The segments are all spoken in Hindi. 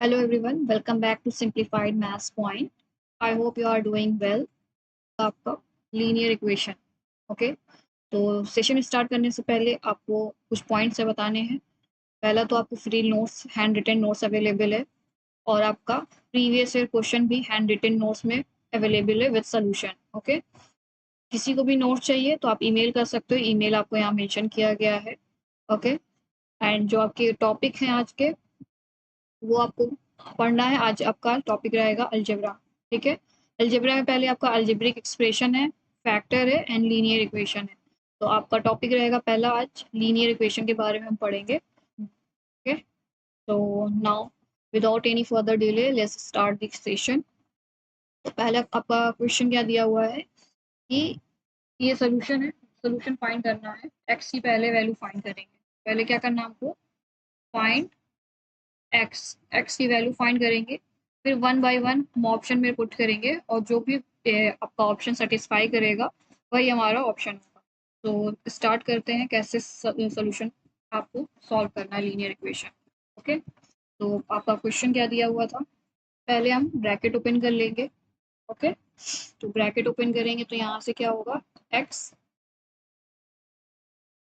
Hello everyone, welcome back to Simplified Maths Point. I hope you are doing well. आपका लीनियर इक्वेशन ओके। तो सेशन स्टार्ट करने से पहले आपको कुछ पॉइंट्स है बताने हैं। पहला तो आपको free notes handwritten notes available है और आपका प्रीवियस ईयर क्वेश्चन भी हैंड रिटन नोट्स में अवेलेबल है विद सोल्यूशन ओके। किसी को भी नोट्स चाहिए तो आप ईमेल कर सकते हो, ईमेल आपको यहाँ मेंशन किया गया है ओके। एंड जो आपके टॉपिक हैं आज के वो आपको पढ़ना है। आज आपका टॉपिक रहेगा अलजेब्रा, ठीक है। अलजेब्रा में पहले आपका अलजेब्रिक एक्सप्रेशन है, फैक्टर है एंड लीनियर इक्वेशन है। तो आपका टॉपिक रहेगा पहला आज लीनियर इक्वेशन के बारे में हम पढ़ेंगे, ओके। तो now without any further delay let's start the session. तो पहले आपका क्वेश्चन क्या दिया हुआ है कि ये सोल्यूशन है, सोल्यूशन फाइंड करना है। एक्स की पहले वैल्यू फाइंड करेंगे। पहले क्या करना है हमको, फाइंड एक्स, एक्स की वैल्यू फाइंड करेंगे। फिर वन बाय वन हम ऑप्शन में पुट करेंगे और जो भी आपका ऑप्शन सेटिस्फाई करेगा वही हमारा ऑप्शन होगा। तो स्टार्ट करते हैं कैसे सोल्यूशन आपको सॉल्व करना है लीनियर इक्वेशन, ओके। तो आपका क्वेश्चन क्या दिया हुआ था, पहले हम ब्रैकेट ओपन कर लेंगे, ओके। तो ब्रैकेट ओपन करेंगे तो यहाँ से क्या होगा, एक्स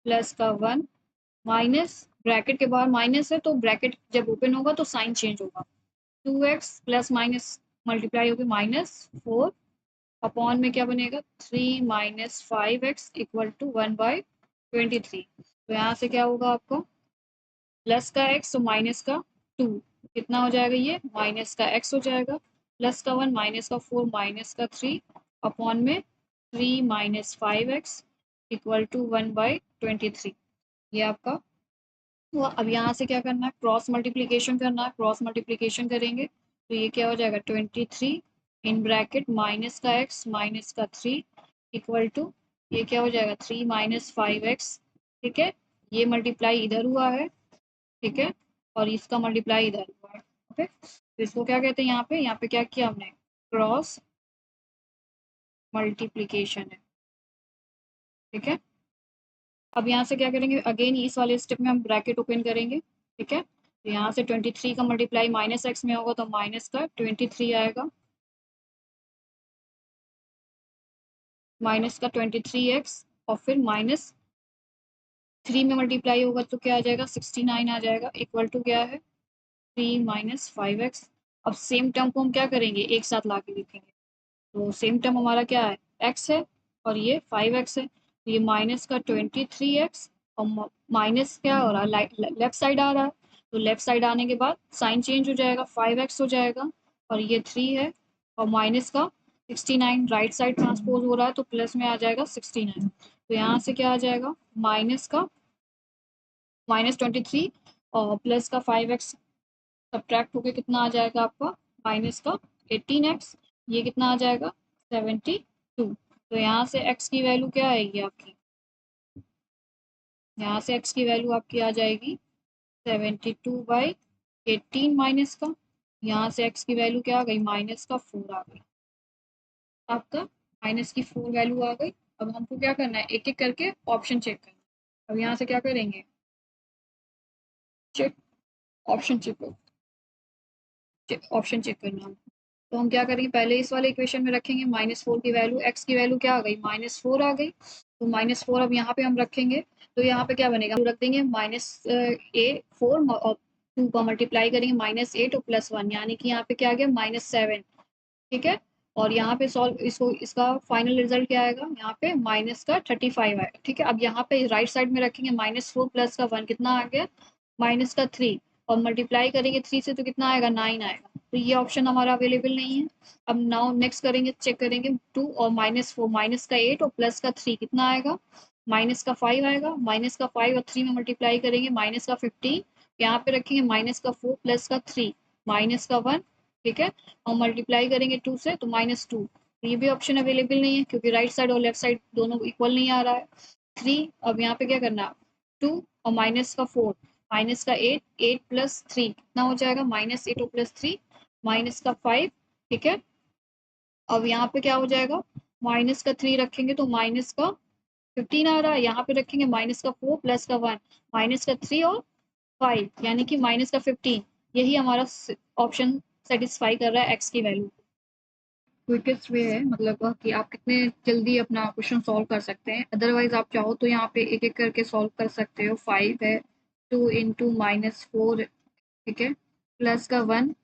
प्लस का वन माइनस, ब्रैकेट के बाहर माइनस है तो ब्रैकेट जब ओपन होगा तो साइन चेंज होगा। 2x प्लस माइनस मल्टीप्लाई होगी -4 अपॉन में क्या बनेगा 3 माइनस 5x इक्वल टू 1/23। तो यहाँ से क्या होगा आपको, प्लस का x तो माइनस का 2 कितना हो जाएगा, ये माइनस का x हो जाएगा, प्लस का 1 माइनस का 4 माइनस का 3 अपॉन में 3 माइनस 5x इक्वल टू 1/23। ये आपका हुआ। अब यहाँ से क्या करना है, क्रॉस मल्टीप्लीकेशन करना है। क्रॉस मल्टीप्लीकेशन करेंगे तो ये क्या हो जाएगा 23 इन ब्रैकेट माइनस का x माइनस का 3 इक्वल टू ये क्या हो जाएगा 3 माइनस 5x, ठीक है। ये मल्टीप्लाई इधर हुआ है, ठीक है, और इसका मल्टीप्लाई इधर हुआ है, ओके। तो इसको क्या कहते हैं, यहाँ पे क्या किया हमने, क्रॉस मल्टीप्लीकेशन है, ठीक है। अब यहाँ से क्या करेंगे, अगेन इस वाले स्टेप में हम ब्रैकेट ओपन करेंगे, ठीक है। तो यहाँ से 23 का मल्टीप्लाई माइनस एक्स में होगा तो माइनस का 23 आएगा, माइनस का 23x और फिर माइनस 3 में मल्टीप्लाई होगा तो क्या आ जाएगा 69 आ जाएगा, इक्वल टू क्या है 3 माइनस 5x। अब सेम टर्म को हम क्या करेंगे, एक साथ ला के लिखेंगे। तो सेम टर्म हमारा क्या है, x है और ये 5x है। तो ये माइनस का 23x और माइनस क्या हो रहा है, लेफ्ट साइड आ रहा है। तो लेफ्ट साइड आने के बाद साइन चेंज हो जाएगा, 5x हो जाएगा और ये 3 है और माइनस का 69 राइट साइड ट्रांसपोज हो रहा है तो प्लस में आ जाएगा 69। तो यहाँ से क्या आ जाएगा, माइनस का -23 और प्लस का 5x सब्ट्रैक्ट होकर कितना आ जाएगा आपका, माइनस का 18x, ये कितना आ जाएगा 72। तो यहाँ से x की वैल्यू क्या आएगी आपकी, यहाँ से x की वैल्यू आपकी आ जाएगी 72/18 माइनस का, यहाँ से x की वैल्यू क्या आ गई, माइनस का 4 आ गई, आपका माइनस की 4 वैल्यू आ गई। अब हमको क्या करना है, एक एक करके ऑप्शन चेक करना है। अब यहाँ से क्या करेंगे, check option check, option check करना है। तो हम क्या करेंगे, पहले इस वाले इक्वेशन में रखेंगे -4 की वैल्यू, x की वैल्यू क्या आ गई, -4 आ गई। तो -4 अब यहाँ पे हम रखेंगे तो यहाँ पे क्या बनेगा, हम रख देंगे -4 और 2 का मल्टीप्लाई करेंगे -8 और +1 यानी कि यहाँ पे क्या आ गया -7, ठीक है। और यहाँ पे सॉल्व इसको, इसका फाइनल रिजल्ट क्या आएगा, यहाँ पे माइनस का 35 आएगा, ठीक है। अब यहाँ पे राइट साइड में रखेंगे -4 प्लस का 1 कितना आ गया, माइनस का 3 और मल्टीप्लाई करेंगे 3 से तो कितना आएगा 9 आएगा। तो ये ऑप्शन हमारा अवेलेबल नहीं है। अब नाउ नेक्स्ट करेंगे, चेक करेंगे 2 और -4 माइनस का 8 और प्लस का 3 कितना आएगा, माइनस का 5 आएगा। माइनस का 5 और 3 में मल्टीप्लाई करेंगे माइनस का 15, यहाँ पे रखेंगे माइनस का 4 प्लस का 3 माइनस का 1, ठीक है, और मल्टीप्लाई करेंगे 2 से तो -2। तो ये भी ऑप्शन अवेलेबल नहीं है क्योंकि राइट साइड और लेफ्ट साइड दोनों इक्वल नहीं आ रहा है। 3, अब यहाँ पे क्या करना है 2 और माइनस का 4 माइनस का 8, 8 प्लस 3 कितना हो जाएगा, -8 और +3 माइनस का 5, ठीक है। अब यहाँ पे क्या हो जाएगा, माइनस का 3 रखेंगे तो माइनस का 15 आ रहा है, यहाँ पे रखेंगे माइनस का 4 प्लस का 1 माइनस का 3 और 5 यानी कि -15, यही हमारा ऑप्शन सेटिस्फाई कर रहा है एक्स की वैल्यू। क्विकेस्ट वे है मतलब कि आप कितने जल्दी अपना क्वेश्चन सॉल्व कर सकते हैं। अदरवाइज आप चाहो तो यहाँ पे एक एक करके सॉल्व कर सकते हो। 5 है, 2 इंटू -4, ठीक है, प्लस का 1,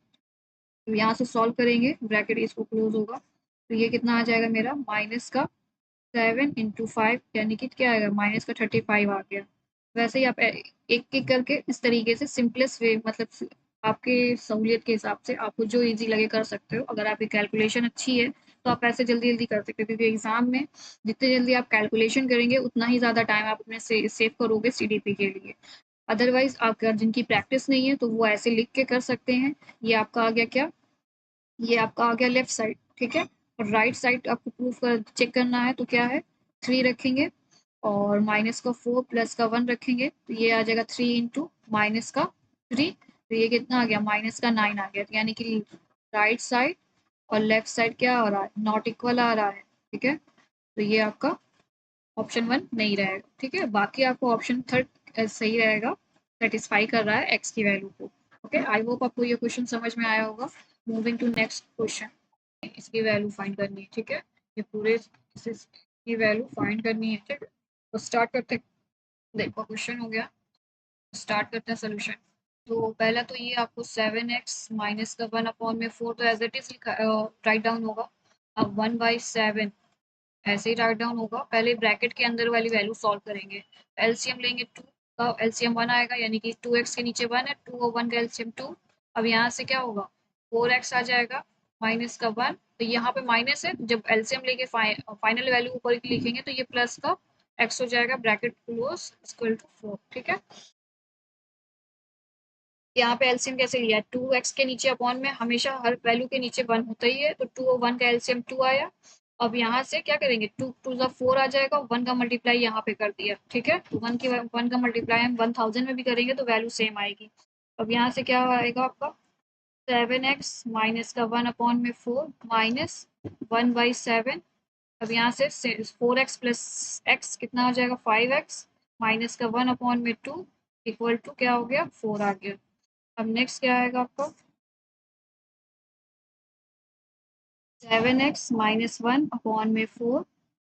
यहाँ से सॉल्व करेंगे, ब्रैकेट इसको क्लोज होगा, तो ये कितना आ जाएगा मेरा माइनस का 7 इंटू 5, यानी कि क्या आएगा माइनस का 35 आ गया। वैसे ही आप एक एक करके इस तरीके से सिंपलेस्ट वे मतलब आपके सहूलियत के हिसाब से आपको जो इजी लगे कर सकते हो। अगर आपकी कैलकुलेशन अच्छी है तो आप ऐसे जल्दी जल्दी कर सकते हो, क्योंकि एग्जाम में जितने जल्दी आप कैलकुलेशन करेंगे उतना ही ज़्यादा टाइम आप अपने से सेव करोगे सीडीपी के लिए। अदरवाइज आप अगर जिनकी प्रैक्टिस नहीं है तो वो ऐसे लिख के कर सकते हैं। ये आपका आ गया क्या, ये आपका आ गया लेफ्ट साइड, ठीक है। और राइट साइड आपको प्रूफ कर चेक करना है तो क्या है, 3 रखेंगे और माइनस का 4 प्लस का 1 रखेंगे, तो ये आ जाएगा 3 इंटू माइनस का 3, तो ये कितना आ गया माइनस का 9 आ गया। यानी कि राइट साइड और लेफ्ट साइड क्या आ रहा है, नॉट इक्वल आ रहा है, ठीक है। तो ये आपका ऑप्शन 1 नहीं रहेगा, ठीक है। बाकी आपको ऑप्शन थर्ड सही रहेगा, सेटिस्फाई कर रहा है एक्स की वैल्यू को। ओके, आई होप आपको ये क्वेश्चन समझ में आया होगा। मूविंग टू नेक्स्ट क्वेश्चन, इसकी वैल्यू फाइंड करनी है, ठीक है। ये पूरे इसकी वैल्यू फाइंड करनी है, ठीक है। तो स्टार्ट करते हैं। देखो क्वेश्चन हो गया, स्टार्ट करते हैं सोल्यूशन। तो पहला तो ये आपको 7x माइनस का 1/4 तो as it is write down होगा। अब 1/7 ऐसे ही राइट डाउन होगा। पहले ब्रैकेट के अंदर वाली वैल्यू सॉल्व करेंगे। एलसीएम लेंगे, 2 का एलसीएम 1 आएगा, यानी कि 2x के नीचे 1 है, 2 और 1 का एलसीएम 2। अब यहाँ से क्या होगा, 4x आ जाएगा माइनस का 1, तो यहाँ पे माइनस है, जब एलसीएम लेके फाइनल वैल्यू ऊपर की लिखेंगे तो ये प्लस का x हो जाएगा, ब्रैकेट क्लोज इक्वल टू 4, ठीक है। यहाँ पे एलसीएम कैसे लिया है, 2x के नीचे अपॉन में हमेशा हर वैल्यू के नीचे 1 होता ही है, तो 2 और 1 का एलसीएम 2 आया। अब यहाँ से क्या करेंगे, 2 2 जा 4 आ जाएगा, 1 का मल्टीप्लाई यहाँ पे कर दिया, ठीक है। तो 1 का मल्टीप्लाई हम 1000 में भी करेंगे तो वैल्यू सेम आएगी। अब यहाँ से क्या आएगा आपका 7x माइनस का 1/4 माइनस 1/7। अब यहाँ से 4x प्लस x कितना हो जाएगा 5x माइनस का 1/2 इक्वल टू क्या हो गया 4 आ गया। अब नेक्स्ट क्या आएगा आपको 7x माइनस 1/4,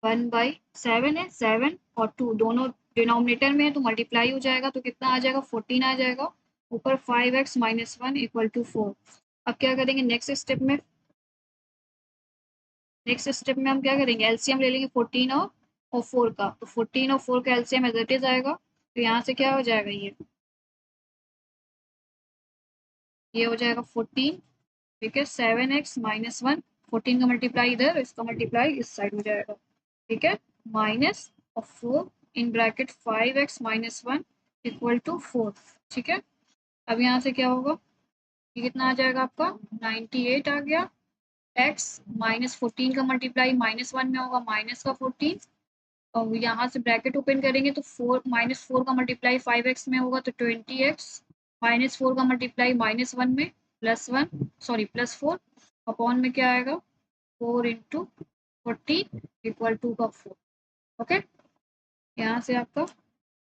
1/7 है, 7 और 2 दोनों डिनोमिनेटर में है तो मल्टीप्लाई हो जाएगा, तो कितना आ जाएगा 14 आ जाएगा। ऊपर 5x माइनस 1 इक्वल टू 4। अब क्या करेंगे नेक्स्ट स्टेप में, हम क्या करेंगे एलसीएम ले लेंगे 14 और 4 का, तो 14 और 4 का एलसीएम एज इट इज आएगा, तो यहाँ से क्या हो जाएगा ये हो जाएगा 14, ठीक है। 7x माइनस 1, 14 का मल्टीप्लाई इधर, इसका मल्टीप्लाई इस साइड हो जाएगा, ठीक है, माइनस और 4 in bracket 5x minus 1 equal to 4, ठीक है। अब यहाँ से क्या होगा, ये कितना आ जाएगा आपका 98 आ गया। x माइनस 14 का मल्टीप्लाई -1 में होगा, माइनस का 14, और यहाँ से ब्रैकेट ओपन करेंगे तो 4 -4 का मल्टीप्लाई 5x में होगा तो 20x, -4 का मल्टीप्लाई -1 में +1 सॉरी +4 अपॉन में क्या आएगा 4 इंटू 40 इक्वल टू का 4, ओके। यहाँ से आपका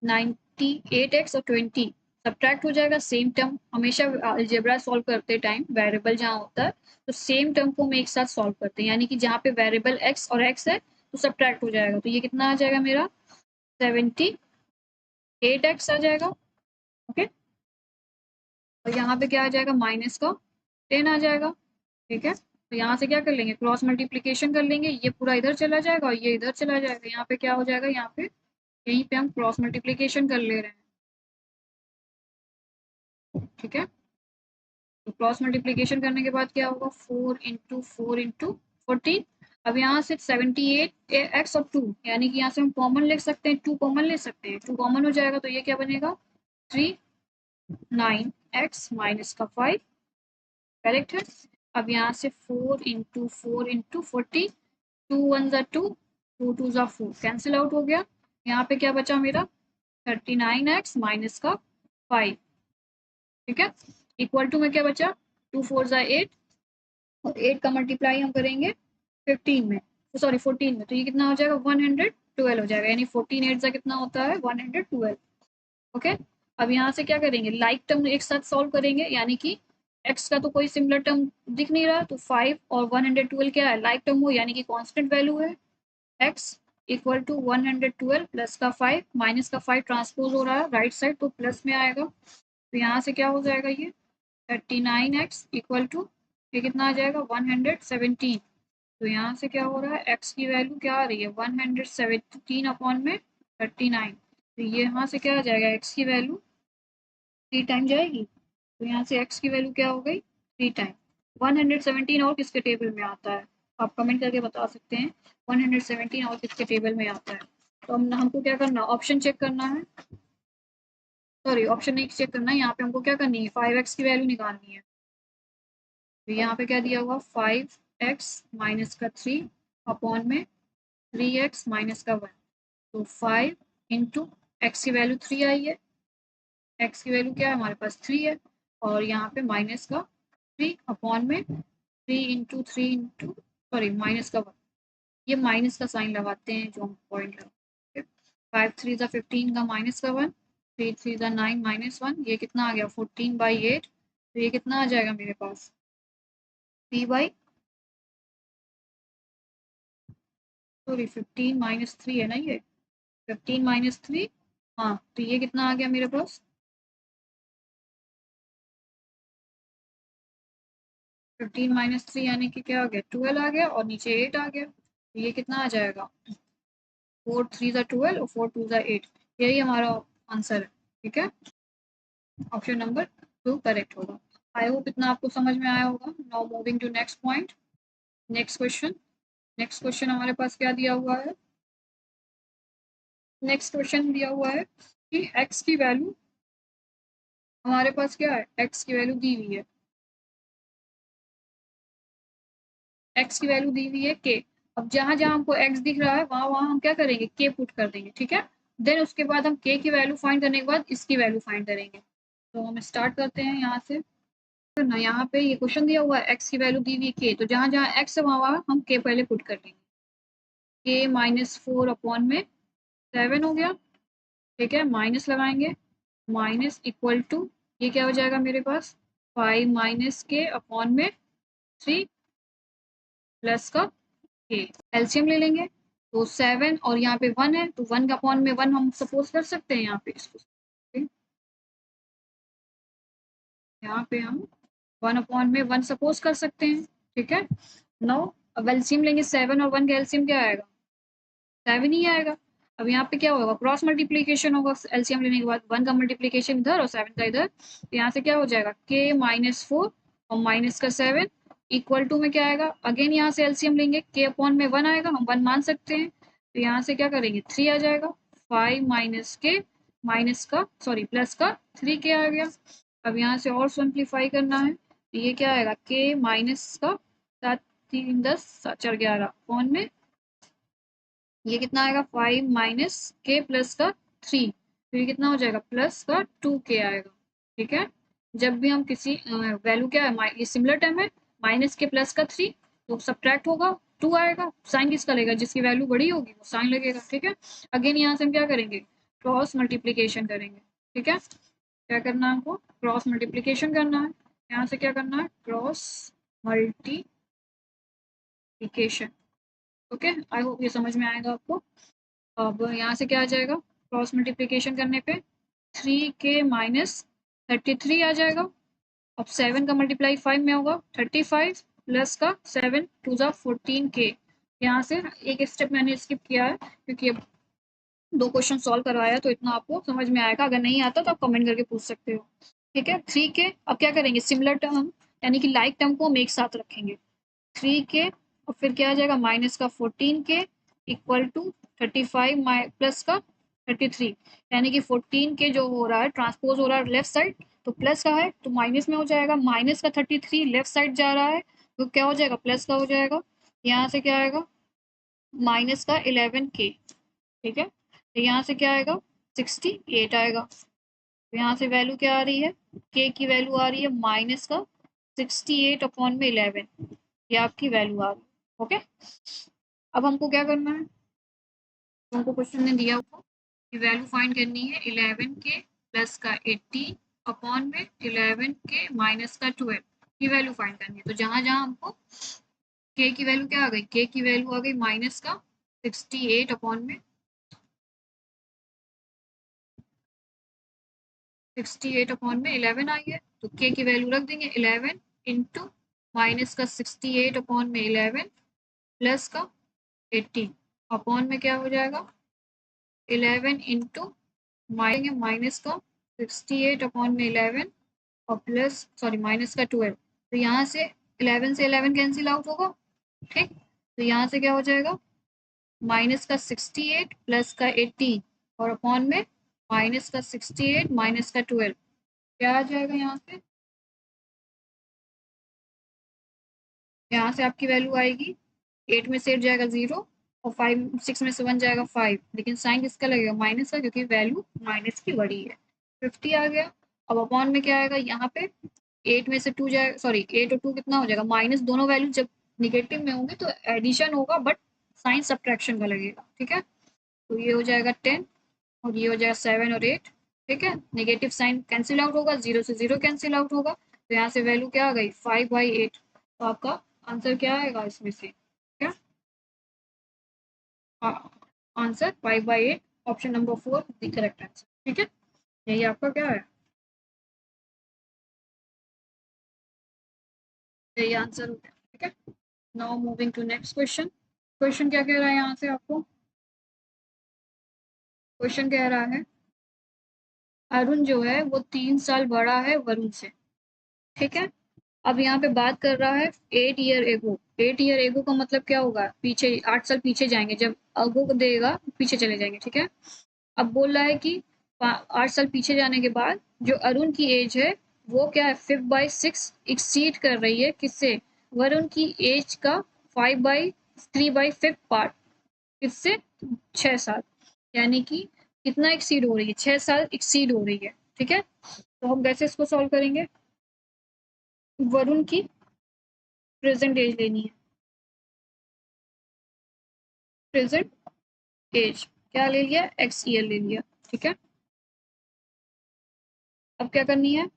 98x और 20 सब्ट्रैक्ट हो जाएगा। सेम टर्म हमेशा अलजेब्रा सॉल्व करते टाइम वेरिएबल जहाँ होता है तो सेम टर्म को हम एक साथ सॉल्व करते हैं, यानी कि जहाँ पे वेरिएबल x और x है तो सब्ट्रैक्ट हो जाएगा, तो ये कितना आ जाएगा मेरा 78x आ जाएगा, ओके। और यहाँ पे क्या आ जाएगा माइनस का 10 आ जाएगा, ठीक है। तो यहाँ से क्या कर लेंगे क्रॉस मल्टीप्लीकेशन कर लेंगे, ये पूरा इधर चला जाएगा और ये इधर चला जाएगा। यहाँ पे क्या हो जाएगा, यहाँ पे यहीं पे हम क्रॉस मल्टीप्लीकेशन कर ले रहे हैं, ठीक है। तो क्रॉस मल्टीप्लीकेशन करने के बाद क्या होगा 4 इंटू 4 इंटू 14। अब यहाँ से 78 एक्स और 2, यानी कि यहाँ से हम कॉमन ले सकते हैं, 2 कॉमन ले सकते हैं, 2 कॉमन हो जाएगा तो ये क्या बनेगा 9x माइनस का 5, करेक्ट है। अब यहाँ से 4 इंटू 4 इंटू 40, 2 1 ज़ा 2, 2 2 ज़ा 4, कैंसिल आउट हो गया। यहाँ पे क्या बचा मेरा 39x माइनस का 5, ठीक है, इक्वल टू में क्या बचा 2 4 ज़ा 8, और 8 का मल्टीप्लाई हम करेंगे 15 में, सॉरी 14 में, तो ये कितना हो जाएगा 112 हो जाएगा, यानी 14 8 ज़ा कितना होता है 112, ओके। अब यहाँ से क्या करेंगे लाइक टर्म एक साथ सॉल्व करेंगे, यानी कि एक्स का तो कोई सिमिलर टर्म दिख नहीं रहा, तो 5 और 112 क्या है, लाइक टर्म हो, यानी कि कांस्टेंट वैल्यू है। एक्स इक्वल टू 112 प्लस का 5 माइनस का 5 ट्रांसपोज हो रहा है राइट साइड, तो प्लस में आएगा। तो यहाँ से क्या हो जाएगा, ये 39x इक्वल टू ये कितना आ जाएगा 117। तो यहाँ से क्या हो रहा है, x की वैल्यू क्या आ रही है 117 अपॉन में 39। तो ये यहाँ से क्या आ जाएगा, x की वैल्यू 3 टाइम जाएगी। तो यहाँ से x की वैल्यू क्या हो गई 3 टाइम। 117 और किसके टेबल में आता है, आप कमेंट करके बता सकते हैं। 117 और किसके टेबल में आता है। तो हमको क्या करना, ऑप्शन चेक करना है, सॉरी ऑप्शन नहीं चेक करना है, यहाँ पे हमको क्या करनी है 5x की वैल्यू निकालनी है। तो यहाँ पे क्या दिया हुआ 5x माइनस का 3 अपॉन में 3x माइनस का 1। तो 5 इंटू एक्स की वैल्यू 3 आई है, एक्स की वैल्यू क्या है हमारे पास 3 है, और यहाँ पे माइनस का 3 अपॉन में 3 इंटू सॉरी माइनस का 1। ये माइनस का साइन लगाते हैं जो हम पॉइंट लगाते हैं। 5 3 ज़ा 15 का माइनस का 1, 3 3 ज़ा 9 माइनस 1, ये कितना आ गया 14/8। तो ये कितना आ जाएगा मेरे पास 15 माइनस 3 है ना, ये 15 माइनस 3। हाँ, तो ये कितना आ गया मेरे पास 15 माइनस 3 यानी कि क्या आ गया 12 आ गया, और नीचे 8 आ गया। तो ये कितना आ जाएगा 4 3 ज़ा 12 और 4 2 ज़ा 8। यही हमारा आंसर है। ठीक है, ऑप्शन नंबर 2 करेक्ट होगा। आई होप इतना आपको समझ में आया होगा। Now moving to next point, next question. Next question हमारे पास क्या दिया हुआ है, नेक्स्ट क्वेश्चन दिया हुआ है कि x की वैल्यू हमारे पास क्या है, x की वैल्यू दी हुई है, x की वैल्यू दी हुई है k। अब जहां जहां हमको x दिख रहा है वहां वहां हम क्या करेंगे k पुट कर देंगे। ठीक है, देन उसके बाद हम k की वैल्यू फाइंड करने के बाद इसकी वैल्यू फाइंड करेंगे। तो हम स्टार्ट करते हैं यहाँ से ना, यहाँ पे ये क्वेश्चन दिया हुआ है x की वैल्यू दी हुई है k, तो जहां जहां x है वहां वहां हम k पहले पुट कर देंगे। k -4 अपॉन में 7 हो गया। ठीक है, माइनस लगाएंगे, माइनस इक्वल टू ये क्या हो जाएगा मेरे पास 5 माइनस के अपॉन में 3 प्लस का के। एलसीएम ले लेंगे, तो 7 और यहाँ पे 1 है, तो 1 का अपॉन में 1 हम सपोज कर सकते हैं यहाँ पे इसको। यहाँ पे हम 1 अपॉन में 1 सपोज कर सकते हैं। ठीक है, नो अब एलसीएम लेंगे, 7 और 1 का एलसीएम क्या आएगा 7 ही आएगा। अब यहाँ पे क्या होगा क्रॉस मल्टीप्लीकेशन होगा, एलसीएम लेने के बाद 1 का मल्टीप्लीकेशन इधर और 7 का इधर। तो यहाँ से क्या हो जाएगा k -4 और माइनस का 7 इक्वल टू में क्या आएगा, अगेन यहाँ से एलसीएम लेंगे, k अपॉन में 1 आएगा, हम 1 मान सकते हैं। तो यहाँ से क्या करेंगे 3 आ जाएगा, 5 माइनस के माइनस का सॉरी प्लस का 3k आ गया। अब यहाँ से और सिंप्लीफाई करना है, तो ये क्या आएगा k माइनस का 7 3 10 4 11 अपॉन में ये कितना आएगा 5 माइनस के प्लस का 3, तो ये कितना हो जाएगा प्लस का 2k आएगा। ठीक है, जब भी हम किसी वैल्यू क्या है ये सिमिलर टर्म है, माइनस के प्लस का 3 तो सब्ट्रैक्ट होगा 2 आएगा, साइन किसका लेगा जिसकी वैल्यू बड़ी होगी वो साइन लगेगा। ठीक है, अगेन यहाँ से हम क्या करेंगे क्रॉस मल्टीप्लीकेशन करेंगे। ठीक है, क्या करना है हमको क्रॉस मल्टीप्लीकेशन करना है, यहाँ से क्या करना है cross multiplication. Okay, I hope ये समझ में आएगा आपको। अब यहाँ से क्या आ जाएगा क्रॉस मल्टीप्लिकेशन करने पे 3k माइनस 33 आ जाएगा। अब 7 का मल्टीप्लाई 5 में होगा 35 प्लस का 7 2 ज़ा 14k। यहाँ से एक स्टेप मैंने स्किप किया है क्योंकि अब 2 क्वेश्चन सॉल्व करवाया, तो इतना आपको समझ में आएगा। अगर नहीं आता तो आप कमेंट करके पूछ सकते हो। ठीक है, 3k अब क्या करेंगे सिमिलर टर्म यानी कि लाइक टर्म को हम एक साथ रखेंगे। 3k और फिर क्या आ जाएगा माइनस का 14k इक्वल टू 35 प्लस का 33, यानी कि 14k जो हो रहा है ट्रांसपोज हो रहा है लेफ्ट साइड, तो प्लस का है तो माइनस में हो जाएगा, माइनस का 33 लेफ्ट साइड जा रहा है तो क्या हो जाएगा प्लस का हो जाएगा। यहाँ से क्या आएगा माइनस का 11k। ठीक है, तो यहाँ से क्या आएगा 68 आएगा। तो यहाँ से वैल्यू क्या आ रही है k की वैल्यू आ रही है माइनस का 68 अपॉन में 11, ये आपकी वैल्यू आ रही है। ओके, अब हमको क्या करना है, हमको क्वेश्चन ने दिया हुआ कि वैल्यू फाइंड करनी है 11 के प्लस का 80 अपॉन में 11 के माइनस का 12। की वैल्यू फाइंड करनी है। तो जहां जहां हमको के की वैल्यू क्या आ गई, के की वैल्यू आ गई माइनस का 68 अपॉन में 68 अपॉन में 11 आई है, तो के की वैल्यू रख देंगे 11 इंटू माइनस का 68 अपॉन में 11 प्लस का 18 अपॉन में क्या हो जाएगा 11 इंटू माइनस का 68 अपॉन में 11 और प्लस सॉरी माइनस का 12। तो यहाँ से 11 से 11 कैंसिल आउट होगा, ठीक। तो यहाँ से क्या हो जाएगा माइनस का 68 प्लस का 18 और अपॉन में माइनस का 68 माइनस का 12 क्या आ जाएगा यहाँ से आपकी वैल्यू आएगी 8 में से 8 जाएगा 0 और 6 में से 1 जाएगा 5, लेकिन साइन किसका लगेगा माइनस का, क्योंकि वैल्यू माइनस की बड़ी है। 50 आ गया। अब अपॉन में क्या आएगा यहाँ पे 8 में से 2 जाएगा, सॉरी 8 और 2 कितना हो जाएगा माइनस, दोनों वैल्यू जब निगेटिव में होंगे तो एडिशन होगा बट साइन सब्ट्रैक्शन का लगेगा, ठीक है। तो ये हो जाएगा 10 और ये हो जाएगा 7 और 8, ठीक है। नेगेटिव साइन कैंसिल आउट होगा, 0 से 0 कैंसिल आउट होगा, तो यहाँ से वैल्यू क्या आ गई 5/8। तो आपका आंसर क्या आएगा इसमें से, क्या answer 5/8, option number 4 the correct answer, ठीक है। यही आपका क्या है, यही आंसर हो गया, ठीक है। Now moving to next question. Question क्या कह रहा है यहाँ से आपको, क्वेश्चन कह रहा है अरुण जो है वो 3 साल बड़ा है वरुण से, ठीक है। अब यहाँ पे बात कर रहा है 8 ईयर एगो। 8 ईयर एगो का मतलब क्या होगा, पीछे 8 साल पीछे जाएंगे, जब अगो को देगा पीछे चले जाएंगे, ठीक है। अब बोल रहा है कि 8 साल पीछे जाने के बाद जो अरुण की एज है वो क्या है 5/6 एक्सीड कर रही है किससे, वरुण की एज का 5/3/5 पार्ट, किससे 6 साल, यानी कि कितना एक्सीड हो रही है 6 साल एक्सीड हो रही है, ठीक है। तो हम कैसे इसको सॉल्व करेंगे, वरुण की प्रेजेंट एज लेनी है, प्रेजेंट एज क्या ले लिया एक्स ईयर ले लिया, ठीक है। अब क्या करनी है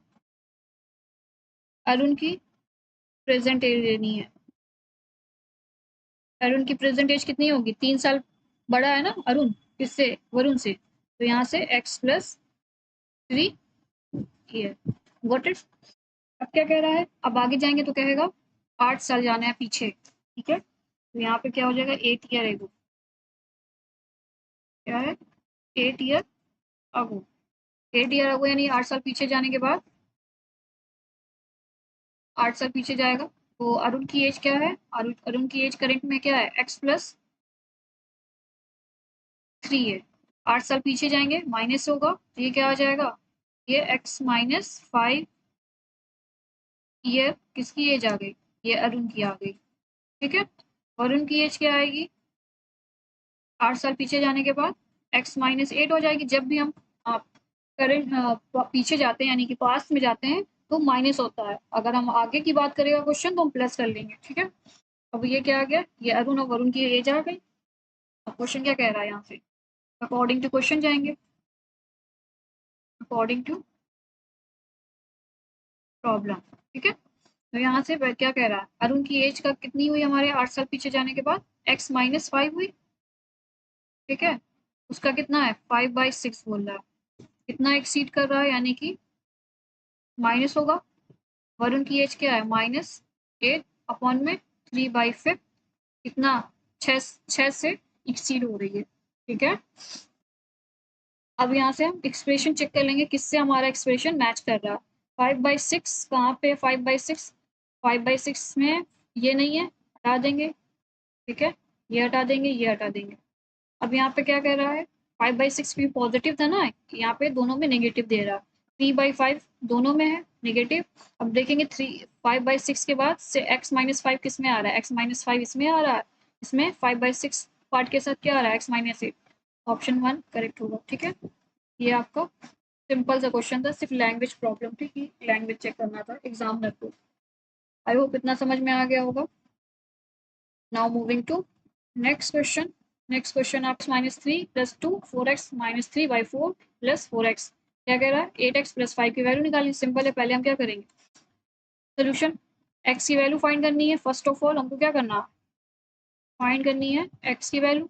अरुण की प्रेजेंट एज लेनी है। अरुण की प्रेजेंट एज कितनी होगी, 3 साल बड़ा है ना अरुण किससे वरुण से, तो यहाँ से x+3 ईयर वॉट इट। अब क्या कह रहा है, अब आगे जाएंगे तो कहेगा 8 साल जाना है पीछे, ठीक है। तो यहाँ पे क्या हो जाएगा 8 ईयर एगो, क्या है 8 ईयर अगो, 8 ईयर अगो यानी 8 साल पीछे जाने के बाद 8 साल पीछे जाएगा। तो अरुण की एज क्या है, अरुण की एज करंट में क्या है x+3 है। 8 साल पीछे जाएंगे माइनस होगा, तो ये क्या आ जाएगा ये x-5 ईयर किसकी एज आ गई, ये अरुण की आ गई, ठीक है। अरुण की एज क्या आएगी 8 साल पीछे जाने के बाद x-8 हो जाएगी। जब भी हम करंट पीछे जाते हैं यानी कि पास्ट में जाते हैं तो माइनस होता है, अगर हम आगे की बात करेगा क्वेश्चन तो हम प्लस कर लेंगे, ठीक है। अब ये क्या आ गया, ये अरुण और वरुण की एज आ गई। अब क्वेश्चन क्या कह रहा है यहाँ से, अकॉर्डिंग टू क्वेश्चन जाएंगे, अकॉर्डिंग टू प्रॉब्लम, ठीक है। तो यहाँ से क्या कह रहा है अरुण की एज का कितनी हुई हमारे 8 साल पीछे जाने के बाद x-5 हुई, ठीक है। उसका कितना है 5/6 बोल रहा है, कितना एक्सीड कर रहा है यानी कि माइनस होगा। वरुण की एज क्या है -8 अपॉन में 3/5, कितना 6 से एक्सीड हो रही है, ठीक है। अब यहाँ से हम एक्सप्रेशन चेक कर लेंगे किससे हमारा एक्सप्रेशन मैच कर रहा है। 5/6 कहाँ पे 5/6, 5/6 में ये नहीं है हटा देंगे, ठीक है। ये हटा देंगे, ये हटा देंगे। अब यहाँ पे क्या कह रहा है 5/6 भी पॉजिटिव था ना, यहाँ पे दोनों में नेगेटिव दे रहा है, 3/5 दोनों में है नेगेटिव। अब देखेंगे 5/6 के बाद से x-5 किस में आ रहा है, x-5 इसमें आ रहा है, इसमें 5/6 पार्ट के साथ क्या आ रहा है x-8, ऑप्शन 1 करेक्ट होगा, ठीक है। ये आपका सिंपल सा क्वेश्चन था, सिर्फ लैंग्वेज प्रॉब्लम थी कि लैंग्वेज चेक करना था एग्जामिनर को। आई होप इतना समझ में आ गया होगा। Now moving to next question. Next question आप -3 + 2 4x - 3/4 + 4x क्या कह रहा है 8x + 5 की वैल्यू निकालनी। सिंपल है, पहले हम क्या करेंगे सोल्यूशन एक्स की वैल्यू फाइंड करनी है। फर्स्ट ऑफ ऑल हमको क्या करना, फाइंड करनी है एक्स की वैल्यू।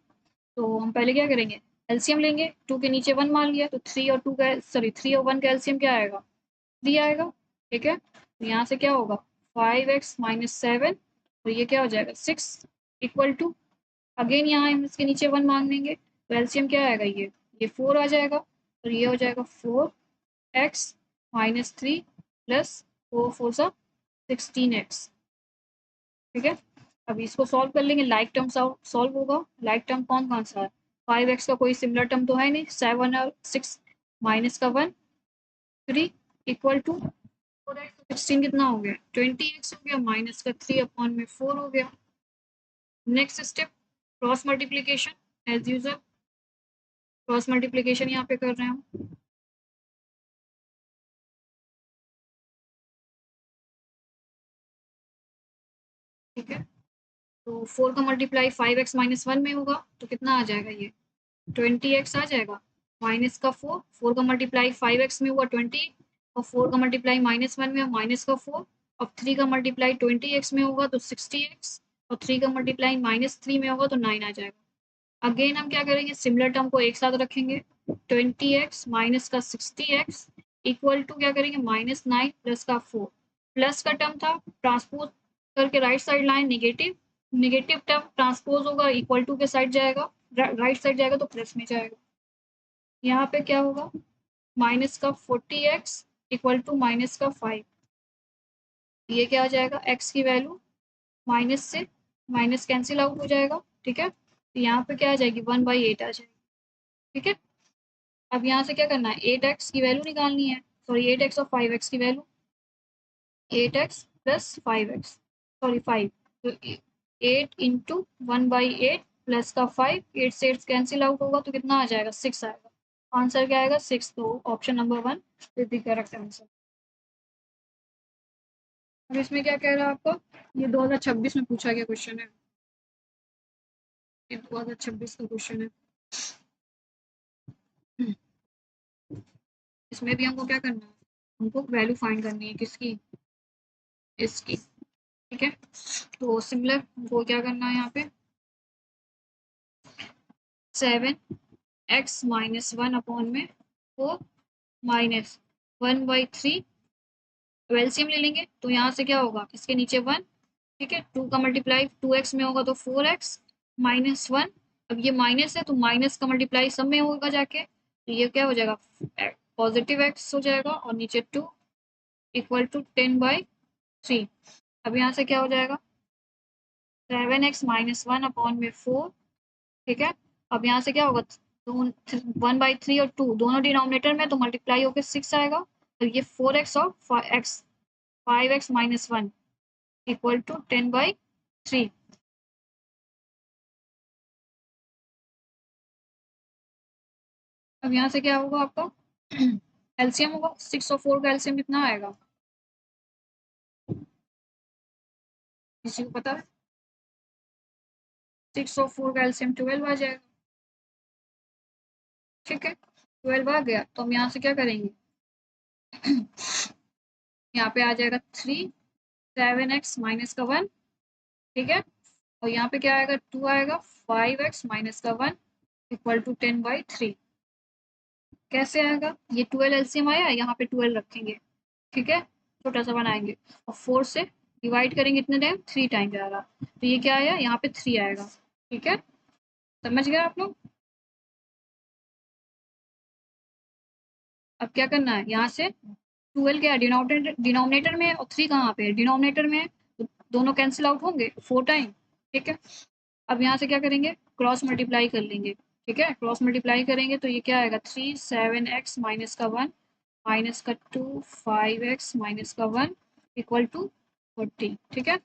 तो हम पहले क्या करेंगे, एलसीएम लेंगे। 2 के नीचे 1 मान लिया तो 3 और 2 का सॉरी 3 और 1 का एलसीएम क्या आएगा, 3 आएगा। ठीक है, तो यहाँ से क्या होगा 5x माइनस 7 और ये क्या हो जाएगा 6 इक्वल टू, अगेन यहाँ हम इसके नीचे 1 मांग लेंगे तो एलसीएम क्या आएगा, ये 4 आ जाएगा और ये हो जाएगा 4x माइनस 3 प्लस 4 4 सा 16x। ठीक है, अब इसको सॉल्व कर लेंगे, लाइक टर्म सॉल्व होगा। लाइक टर्म कौन कौन सा है, 5x का कोई सिमिलर टर्म तो है नहीं, 7 और 6 माइनस का 1 3 इक्वल टू 4x 16 कितना हो गया 20x हो गया, माइनस का 3 अपॉन में 4 हो गया। Next step cross multiplication as usual, cross multiplication यहाँ पे कर रहे हैं हम। ठीक है, तो 4 का मल्टीप्लाई 5x माइनस 1 में होगा तो कितना आ जाएगा, ये 20x आ जाएगा। माइनस का 4, 4 का मल्टीप्लाई 5x में हुआ 20 और 4 का मल्टीप्लाई माइनस 1 में माइनस का 4। अब 3 का मल्टीप्लाई 20x में होगा तो 60x और 3 का मल्टीप्लाई माइनस 3 में होगा तो 9 आ जाएगा। अगेन हम क्या करेंगे, सिमिलर टर्म को एक साथ रखेंगे, 20x माइनस का 60x इक्वल टू क्या करेंगे माइनस 9 प्लस का 4। प्लस का टर्म था, ट्रांसपोज करके right side line negative, negative term transpose होगा इक्वल टू के साइड जाएगा, राइट साइड जाएगा तो प्लस में जाएगा। यहाँ पे क्या होगा माइनस का 40x इक्वल टू माइनस का 5, ये क्या आ जाएगा x की वैल्यू माइनस से माइनस कैंसिल आउट हो जाएगा। ठीक है, तो यहाँ पे क्या आ जाएगी 1/8 आ जाएगी। ठीक है, अब यहाँ से क्या करना है 8x की वैल्यू निकालनी है, सॉरी 8x और 5x की value, 8x plus 5x sorry 5, तो 8 इंटू 1/8 प्लस का 5, 8 से 8 कैंसिल आउट होगा तो कितना आ जाएगा 6 आएगा। आंसर क्या आएगा 6, तो option number 1 is the correct answer. अब इसमें क्या कह रहा है आपको, ये 2026 में पूछा गया क्वेश्चन है, ये 2026 का क्वेश्चन है। इसमें भी हमको क्या करना है, हमको वैल्यू फाइंड करनी है किसकी, इसकी। ठीक है, तो सिमिलर हमको क्या करना है यहाँ पे 7x माइनस 1 अपॉन में 4 माइनस 1/3, एलसीएम ले लेंगे तो यहाँ से क्या होगा इसके नीचे 1। ठीक है, 2 का मल्टीप्लाई 2x में होगा तो 4x माइनस 1, अब ये माइनस है तो माइनस का मल्टीप्लाई सब में होगा जाके, तो ये क्या हो जाएगा पॉजिटिव x हो जाएगा और नीचे 2 इक्वल टू 10/3। अब यहाँ से क्या हो जाएगा 7x माइनस 1 अपॉन में 4। ठीक है, अब यहाँ से क्या होगा 1/3 और 2 दोनों डिनोमिनेटर में तो मल्टीप्लाई होकर 6 आएगा, तो ये 4x और 5x माइनस 1 इक्वल टू 10/3। अब यहाँ से क्या होगा आपका एलसीएम होगा, 6 और 4 का एलसीएम कितना आएगा, किसी को पता है 6 और 4 का एलसीएम 12 आ जाएगा। ठीक है, 12 आ गया तो हम यहाँ से क्या करेंगे यहाँ पे आ जाएगा 3 7x माइनस का 1। ठीक है, और यहाँ पे क्या आएगा 2 आएगा 5x माइनस का 1 इक्वल टू 10/3। कैसे आएगा, ये 12 एलसीएम आया, यहाँ पे 12 रखेंगे। ठीक है, छोटा सा बनाएंगे और 4 से डिवाइड करेंगे कितने टाइम 3 टाइम आएगा, तो ये क्या आया यहाँ पे 3 आएगा। ठीक है, समझ गए आप लोग। अब क्या करना है यहाँ से 12 क्या है डिनोमिनेटर में है और 3 कहाँ पे है डिनोमिनेटर में है, तो दोनों कैंसिल आउट होंगे 4 टाइम। ठीक है, अब यहाँ से क्या करेंगे क्रॉस मल्टीप्लाई कर लेंगे। ठीक है, क्रॉस मल्टीप्लाई करेंगे तो ये क्या आएगा 3 7x माइनस का 1 माइनस का 2 5x माइनस का 1 इक्वल टू 40। ठीक है,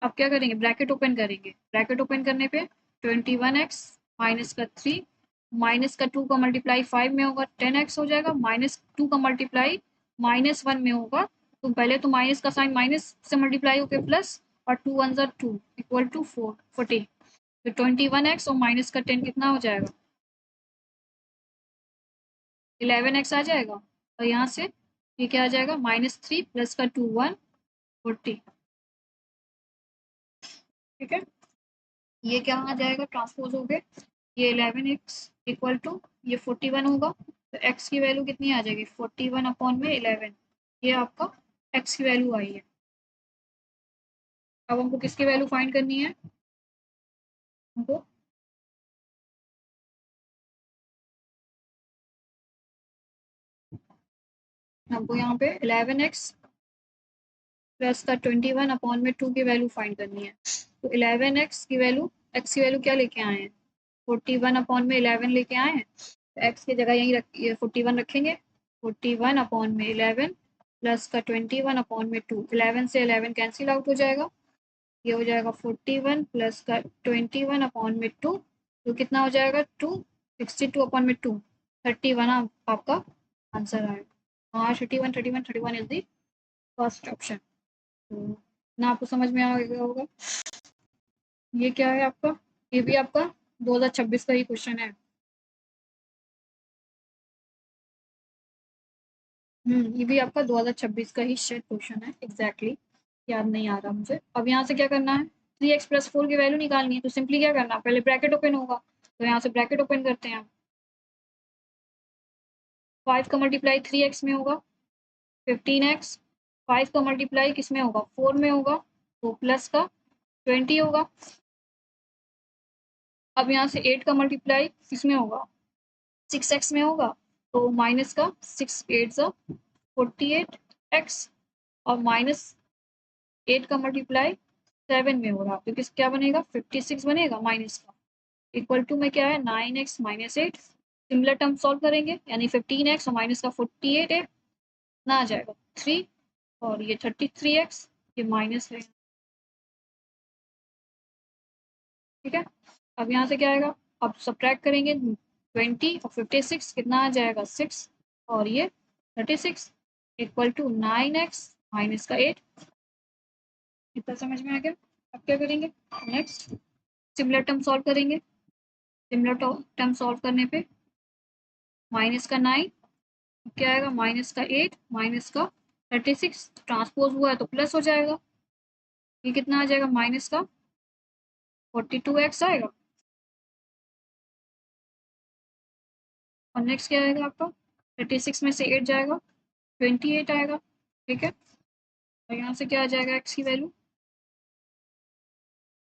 अब क्या करेंगे ब्रैकेट ओपन करेंगे, ब्रैकेट ओपन करने पे 21x माइनस का 3 माइनस का 2 का मल्टीप्लाई 5 में होगा 10x हो जाएगा, माइनस 2 का मल्टीप्लाई माइनस 1 में होगा तो पहले तो माइनस का साइन माइनस से मल्टीप्लाई होकर प्लस और 2 1 ज़ा 2 इक्वल टू 40। तो 21x और माइनस का 10 कितना हो जाएगा 11x आ जाएगा, और यहाँ से ये क्या आ जाएगा -3 प्लस का 2 1 40। ठीक है, ये क्या आ जाएगा, ट्रांसपोज हो गए, ये 11x इक्वल टू ये 41 होगा, तो x की वैल्यू कितनी आ जाएगी, 41 अपॉन में 11, ये आपका x की वैल्यू आई है। अब हमको किसकी वैल्यू फाइंड करनी है, हमको हमको यहाँ पे 11x प्लस का 21 अपॉन में 2 की वैल्यू फाइंड करनी है। तो 11x की वैल्यू, x की वैल्यू क्या लेके आए हैं, 41 अपॉन में 11 लेके आए हैं, तो x की जगह यहीं रख, ये 41 रखेंगे, 41 अपॉन में 11 प्लस का 21 अपॉन में 2, 11 से 11 कैंसिल आउट हो जाएगा, ये हो जाएगा 41 प्लस का 21 अपॉन में 2, तो कितना हो जाएगा 2, 62 अपॉन में 2, 31 आपका आंसर आएगा। हाँ 31, 31, 31 इज द फर्स्ट ऑप्शन। तो ना आपको समझ में आ गया होगा। ये क्या है आपका, ये भी आपका 2026 का ही क्वेश्चन है। ये भी आपका 2026 का ही शायद क्वेश्चन है, एग्जैक्टली याद नहीं आ रहा मुझे। अब यहाँ से क्या करना है, 3x प्लस 4 की वैल्यू निकालनी है, तो सिंपली क्या करना है, पहले ब्रैकेट ओपन होगा, तो यहाँ से ब्रैकेट ओपन करते हैं, 5 का मल्टीप्लाई 3x में होगा 15x, 5 का मल्टीप्लाई किस में होगा 4 में होगा, तो प्लस का 20 होगा। अब यहाँ से 8 का मल्टीप्लाई किसमें होगा 6x में होगा, तो माइनस का 6 8 48 x, और माइनस 8 का मल्टीप्लाई 7 में हो रहा, तो किस क्या बनेगा 56 बनेगा, माइनस का इक्वल टू में क्या है 9x minus 8, similar term solve करेंगे, यानी 15x और माइनस का 48 है, ना आ जाएगा 3, और ये 33x, ये माइनस है, ठीक है। अब यहाँ से क्या आएगा, अब सब्ट्रैक्ट करेंगे 20 और 56, कितना आ जाएगा 6, और ये 36 इक्वल टू 9x माइनस का 8, इतना समझ में आ गया। अब क्या करेंगे, नेक्स्ट सिमिलर टर्म सॉल्व करेंगे, सिमिलर टर्म सॉल्व करने पे माइनस का 9, क्या आएगा माइनस का 8 माइनस का 36, ट्रांसपोज हुआ है तो प्लस हो जाएगा, ये कितना आ जाएगा माइनस का 42x आएगा, और नेक्स्ट क्या आएगा आपका 36 में से 8 जाएगा 28 आएगा, ठीक है। और यहाँ से क्या आ जाएगा x की वैल्यू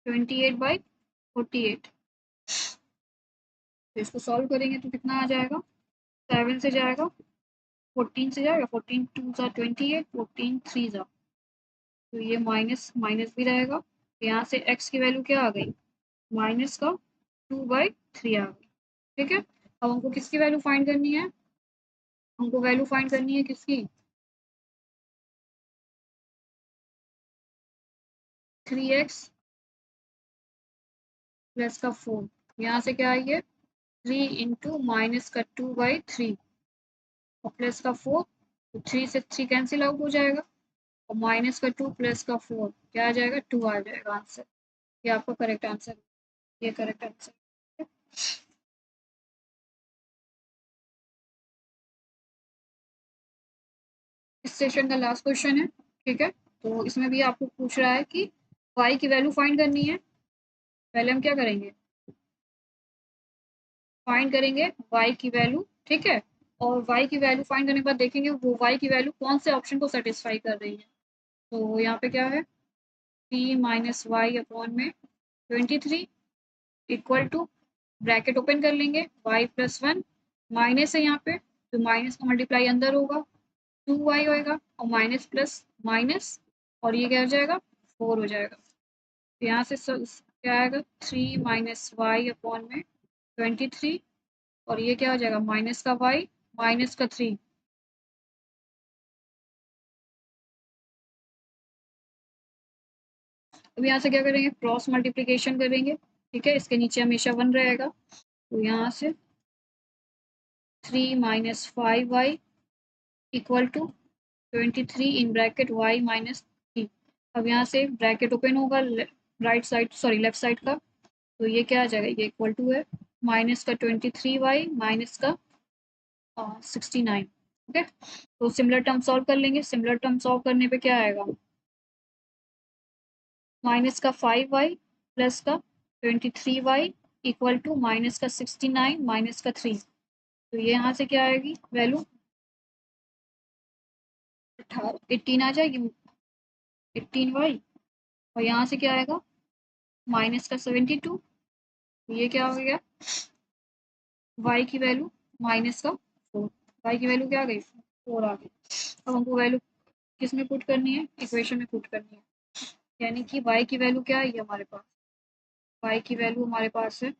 28/48, तो इसको सॉल्व करेंगे तो कितना आ जाएगा, 7 से जाएगा 14 से जाएगा, 14 2 ज़ा 28, 14 3 ज़ा, तो ये माइनस माइनस भी रहेगा, यहाँ से x की वैल्यू क्या आ गई माइनस का 2/3 आ गई, ठीक है। अब हमको किसकी वैल्यू फाइंड करनी है, हमको वैल्यू फाइंड करनी है किसकी 3x प्लस का 4, यहाँ से क्या आई है 3 इंटू माइनस का 2/3 और प्लस का 4, तो 3 से 3 कैंसिल आउट हो जाएगा, और माइनस का 2 प्लस का 4 क्या आ जाएगा 2 आ जाएगा आंसर, ये आपका करेक्ट आंसर, ये करेक्ट आंसर। इस सेशन का लास्ट क्वेश्चन है, ठीक है। तो इसमें भी आपको पूछ रहा है कि y की वैल्यू फाइंड करनी है, पहले हम क्या करेंगे फाइंड करेंगे y की वैल्यू, ठीक है, और y की वैल्यू फाइंड करने के बाद देखेंगे वो y की वैल्यू कौन से ऑप्शन को सेटिस्फाई कर रही है। तो यहाँ पे क्या है 3 माइनस वाई अपॉन में 23 इक्वल टू, ब्रैकेट ओपन कर लेंगे y प्लस 1, माइनस है यहाँ पे तो माइनस का मल्टीप्लाई अंदर होगा 2y होएगा, और माइनस प्लस माइनस, और ये क्या हो जाएगा 4 हो जाएगा, तो यहाँ से क्या आएगा 3 माइनस वाई अपॉन में 23, और ये क्या हो जाएगा माइनस का y माइनस का 3, अब यहाँ से क्या करेंगे क्रॉस मल्टीप्लिकेशन करेंगे, ठीक है, इसके नीचे हमेशा 1 रहेगा, तो यहाँ से 3 minus 5y equal to 23 in bracket y minus 3, अब यहाँ से ब्रैकेट ओपन होगा right side sorry left side का, तो ये क्या आ जाएगा ये इक्वल टू है माइनस का 23y माइनस का 69, ओके। तो सिमिलर टर्म सॉल्व कर लेंगे, सिमिलर टर्म सॉल्व करने पे क्या आएगा माइनस का 5y प्लस का 23y इक्वल टू माइनस का 69 माइनस का 3। तो ये यहाँ से क्या आएगी वैल्यू 18 आ जाएगी 18y, और यहाँ से क्या आएगा माइनस का 72। ये क्या हो गया y की वैल्यू माइनस का 4। y की वैल्यू क्या आ गई 4 आ गई। अब हमको वैल्यू किस में पुट करनी है इक्वेशन में पुट करनी है, यानी कि y की वैल्यू क्या है हमारे पास, y की वैल्यू हमारे पास है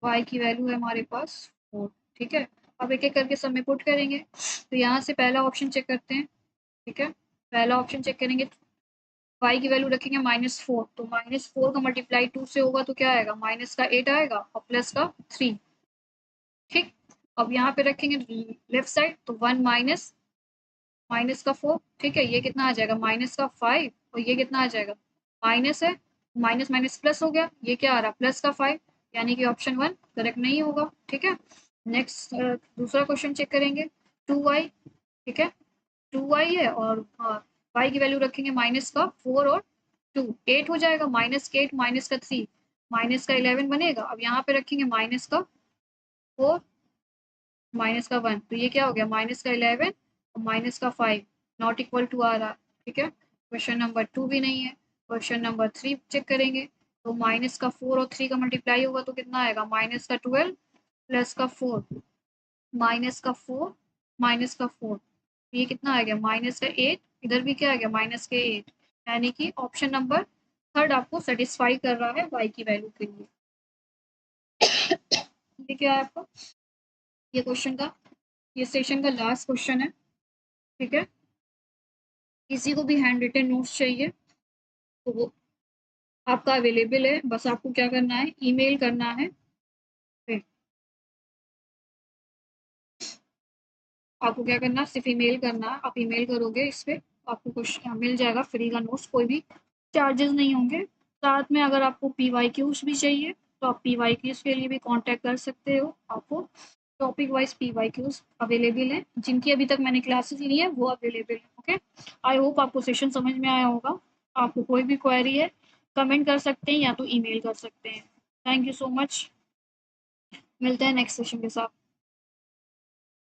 y की वैल्यू है हमारे पास 4। ठीक है, अब एक एक करके सब में पुट करेंगे। तो यहाँ से पहला ऑप्शन चेक करते हैं। ठीक है, पहला ऑप्शन चेक करेंगे y की वैल्यू रखेंगे -4, तो -4 का मल्टीप्लाई 2 से होगा तो क्या आएगा माइनस का 8 आएगा और प्लस का 3। ठीक, अब यहाँ पे रखेंगे लेफ्ट साइड तो 1 माइनस माइनस का 4। ठीक है, ये कितना आ जाएगा माइनस का 5, और ये कितना आ जाएगा माइनस है, माइनस माइनस प्लस हो गया, ये क्या आ रहा प्लस का 5, यानी कि ऑप्शन 1 करेक्ट नहीं होगा। ठीक है, नेक्स्ट दूसरा क्वेश्चन चेक करेंगे 2y। ठीक है, 2y है और y की वैल्यू रखेंगे माइनस का 4 और 2, 8 हो जाएगा, माइनस का 8 माइनस का 3 माइनस का 11 बनेगा। अब यहाँ पे रखेंगे माइनस का 4 माइनस का 1, तो ये क्या हो गया माइनस का 11 और माइनस का 5 नॉट इक्वल टू आ रहा। ठीक है, क्वेश्चन नंबर 2 भी नहीं है। क्वेश्चन नंबर 3 चेक करेंगे तो माइनस का 4 और 3 का मल्टीप्लाई होगा तो कितना आएगा माइनस का 12 प्लस का 4 माइनस का 4 माइनस का 4, ये कितना आ गया माइनस का 8, इधर भी क्या आ गया माइनस के 8, यानी कि ऑप्शन नंबर थर्ड आपको सेटिस्फाई कर रहा है y की वैल्यू के लिए। ये क्या है आपका ये क्वेश्चन का ये सेशन का लास्ट क्वेश्चन है। ठीक है, किसी को भी हैंड रिटन नोट्स चाहिए तो वो आपका अवेलेबल है, बस आपको क्या करना है ईमेल करना है। फिर आपको क्या करना है सिर्फ ईमेल करना है, आप ईमेल करोगे इस पे आपको क्वेश्चन मिल जाएगा फ्री का नोट्स, कोई भी चार्जेस नहीं होंगे। साथ में अगर आपको पीवाईक्यूज भी चाहिए तो आप पीवाईक्यूज के लिए भी कांटेक्ट कर सकते हो। आपको टॉपिक वाइज पीवाईक्यूज अवेलेबल है, जिनकी अभी तक मैंने क्लासेस ली है वो अवेलेबल है। ओके, आई होप आपको सेशन समझ में आया होगा। आपको कोई भी क्वेरी है कमेंट कर सकते हैं या तो ईमेल कर सकते हैं। थैंक यू सो मच, मिलते हैं नेक्स्ट सेशन के साथ।